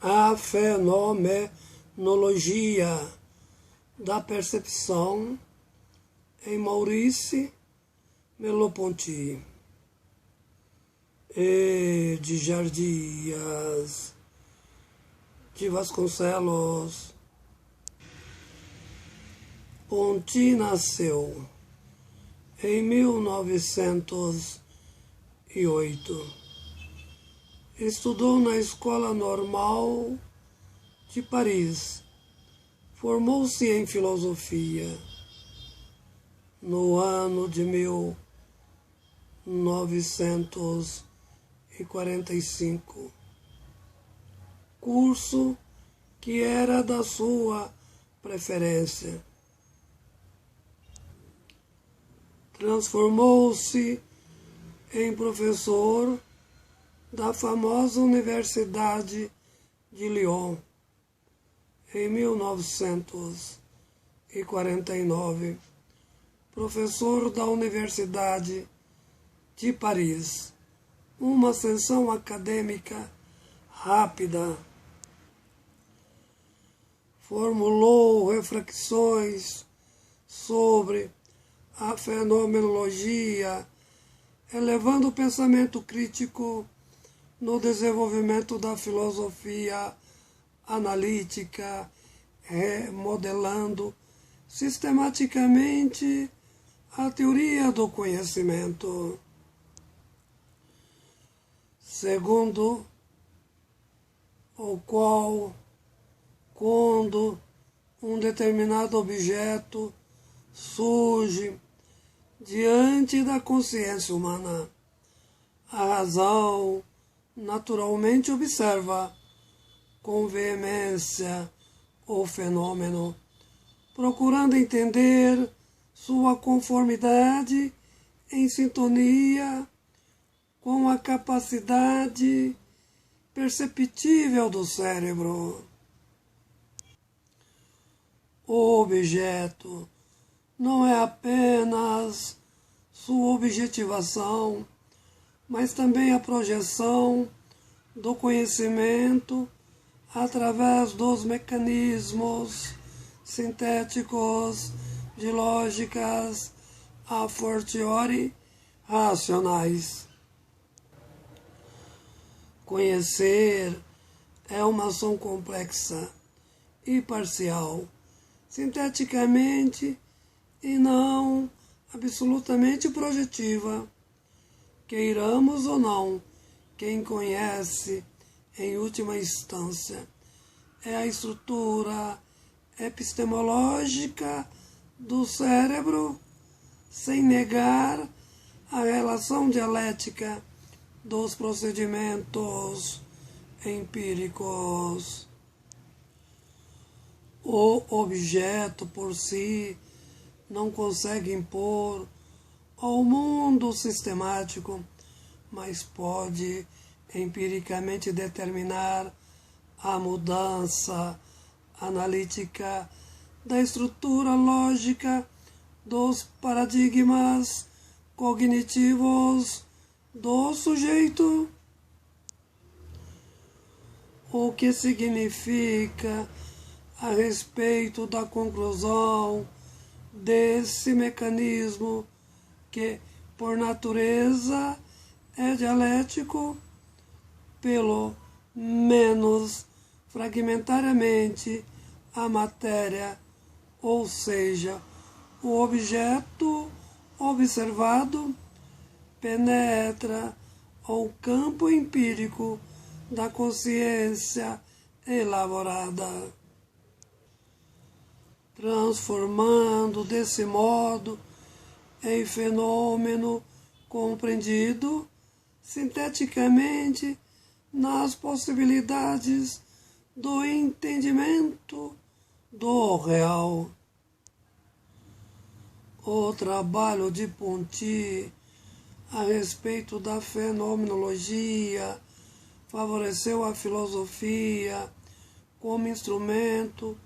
a fenomenologia da percepção em Maurice Merleau-Ponty e de Jardias de Vasconcelos. Ponty nasceu em 1908. Estudou na Escola Normal de Paris. Formou-se em filosofia no ano de 1945, curso que era da sua preferência. Transformou-se em professor da famosa Universidade de Lyon em 1949, professor da Universidade de Paris, uma ascensão acadêmica rápida. Formulou reflexões sobre a fenomenologia, elevando o pensamento crítico no desenvolvimento da filosofia analítica, remodelando sistematicamente a teoria do conhecimento. Segundo o qual, quando um determinado objeto surge diante da consciência humana, a razão naturalmente observa com veemência o fenômeno, procurando entender sua conformidade em sintonia com a capacidade perceptível do cérebro. O objeto não é apenas sua objetivação, mas também a projeção do conhecimento através dos mecanismos sintéticos de lógicas a fortiori racionais. Conhecer é uma ação complexa e parcial, sinteticamente e não absolutamente projetiva. Queiramos ou não, quem conhece, em última instância, é a estrutura epistemológica do cérebro, sem negar a relação dialética dos procedimentos empíricos. O objeto por si não consegue impor ao mundo sistemático, mas pode empiricamente determinar a mudança analítica da estrutura lógica dos paradigmas cognitivos do sujeito, o que significa a respeito da conclusão desse mecanismo que, por natureza, é dialético, pelo menos fragmentariamente, a matéria, ou seja, o objeto observado, penetra o campo empírico da consciência elaborada, transformando desse modo em fenômeno compreendido sinteticamente nas possibilidades do entendimento do real. O trabalho de Ponty a respeito da fenomenologia favoreceu a filosofia como instrumento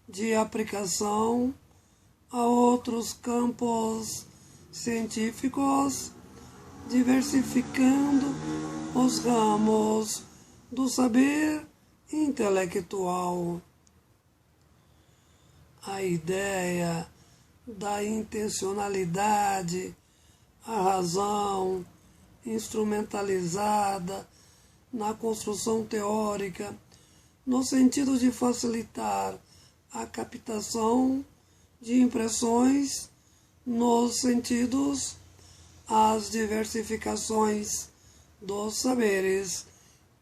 de aplicação a outros campos científicos, diversificando os ramos do saber intelectual. A ideia da intencionalidade, a razão instrumentalizada na construção teórica, no sentido de facilitar a captação de impressões nos sentidos, as diversificações dos saberes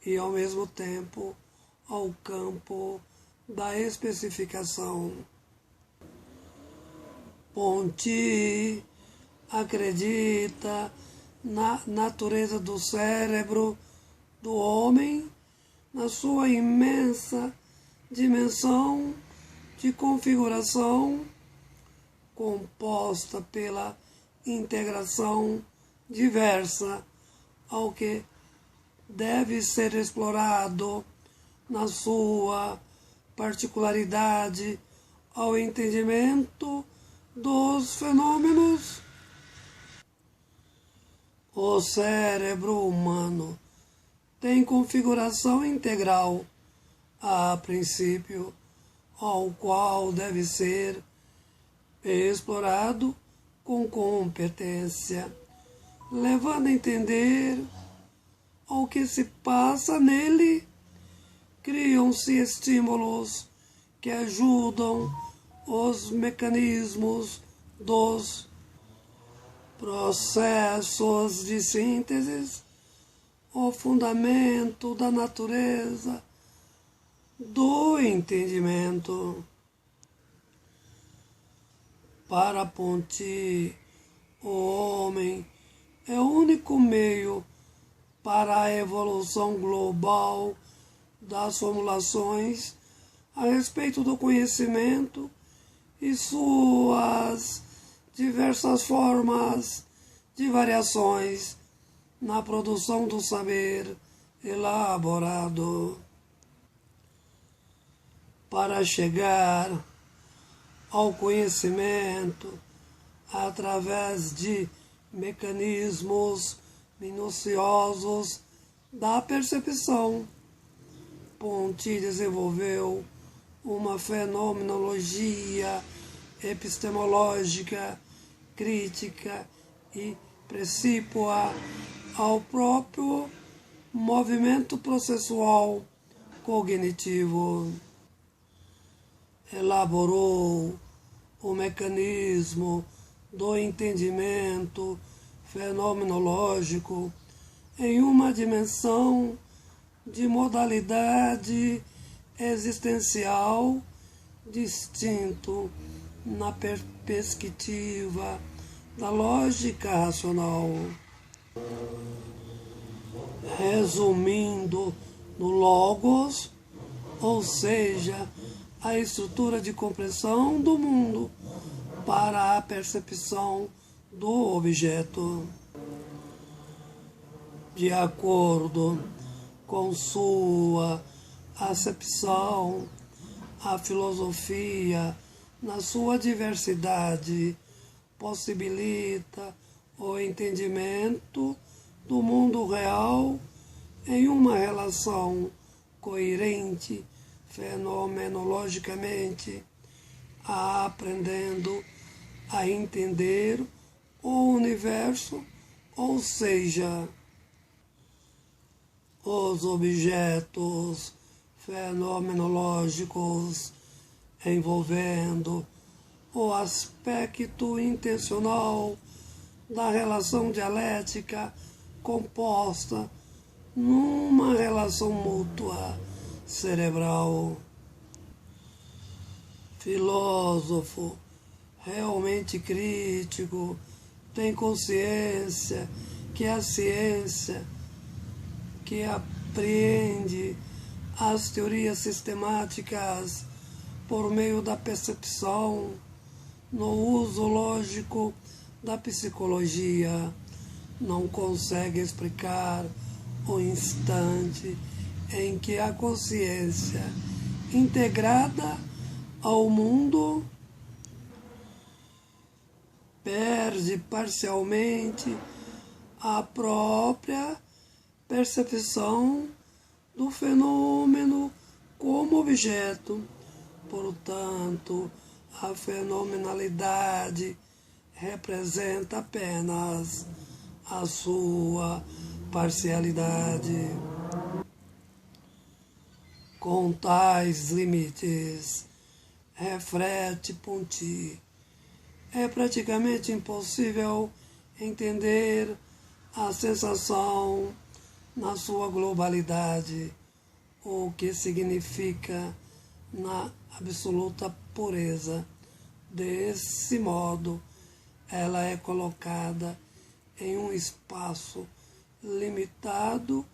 e, ao mesmo tempo, ao campo da especificação. Ponty acredita na natureza do cérebro do homem, na sua imensa dimensão de configuração, composta pela integração diversa, ao que deve ser explorado na sua particularidade ao entendimento dos fenômenos. O cérebro humano tem configuração integral, a princípio, ao qual deve ser explorado com competência, levando a entender o que se passa nele. Criam-se estímulos que ajudam os mecanismos dos processos de síntese, o fundamento da natureza do entendimento. Para Ponty, o homem é o único meio para a evolução global das formulações a respeito do conhecimento e suas diversas formas de variações na produção do saber elaborado. Para chegar ao conhecimento através de mecanismos minuciosos da percepção, Ponty desenvolveu uma fenomenologia epistemológica, crítica e precípua ao próprio movimento processual cognitivo. Elaborou o mecanismo do entendimento fenomenológico em uma dimensão de modalidade existencial distinto na perspectiva da lógica racional. Resumindo no logos, ou seja, a estrutura de compreensão do mundo para a percepção do objeto. De acordo com sua acepção, a filosofia, na sua diversidade, possibilita o entendimento do mundo real em uma relação coerente fenomenologicamente, aprendendo a entender o universo, ou seja, os objetos fenomenológicos, envolvendo o aspecto intencional da relação dialética composta numa relação mútua cerebral. Filósofo realmente crítico tem consciência que a ciência que apreende as teorias sistemáticas por meio da percepção no uso lógico da psicologia não consegue explicar o instante em que a consciência integrada ao mundo perde parcialmente a própria percepção do fenômeno objeto. Portanto, a fenomenalidade representa apenas a sua parcialidade. Com tais limites, reflete Ponty, é praticamente impossível entender a sensação na sua globalidade, o que significa na absoluta pureza. Desse modo, ela é colocada em um espaço limitado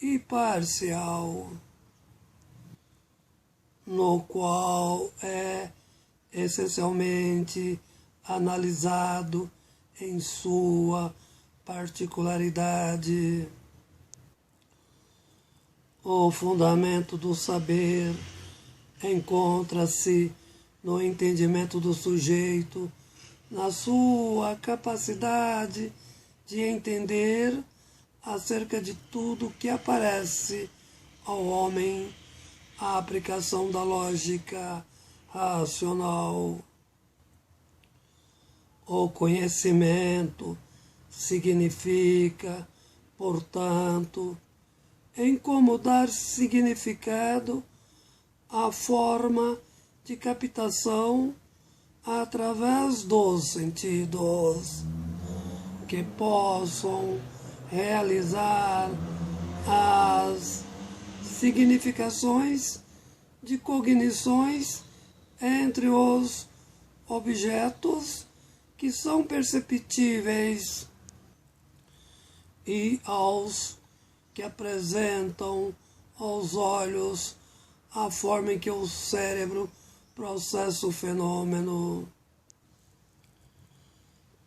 e parcial, no qual é essencialmente analisado em sua particularidade. O fundamento do saber encontra-se no entendimento do sujeito, na sua capacidade de entender acerca de tudo que aparece ao homem a aplicação da lógica racional. O conhecimento significa, portanto, em como dar significado à forma de captação através dos sentidos, que possam realizar as significações de cognições entre os objetos que são perceptíveis e aos que apresentam aos olhos a forma em que o cérebro processa o fenômeno.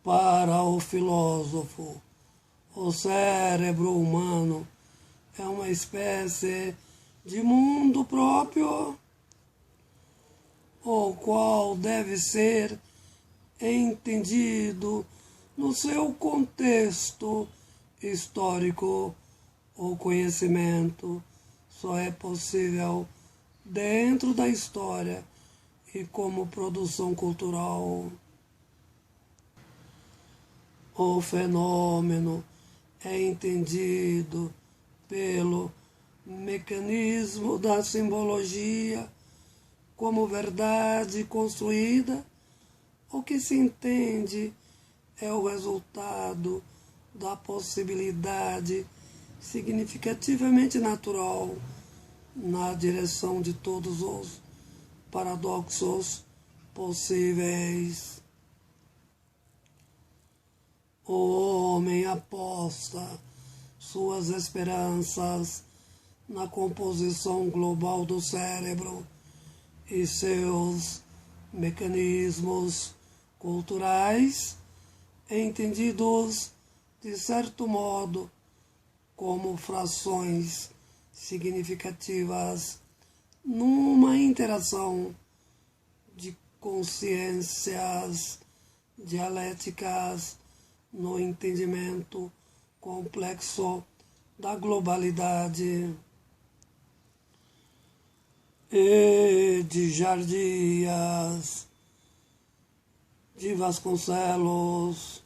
Para o filósofo, o cérebro humano é uma espécie de mundo próprio, o qual deve ser entendido no seu contexto histórico. O conhecimento só é possível dentro da história e como produção cultural. O fenômeno é entendido pelo mecanismo da simbologia como verdade construída. O que se entende é o resultado da possibilidade significativamente natural na direção de todos os paradoxos possíveis. O homem aposta suas esperanças na composição global do cérebro e seus mecanismos culturais, entendidos de certo modo como frações significativas numa interação de consciências dialéticas no entendimento complexo da globalidade. E de Jardias, de Vasconcelos,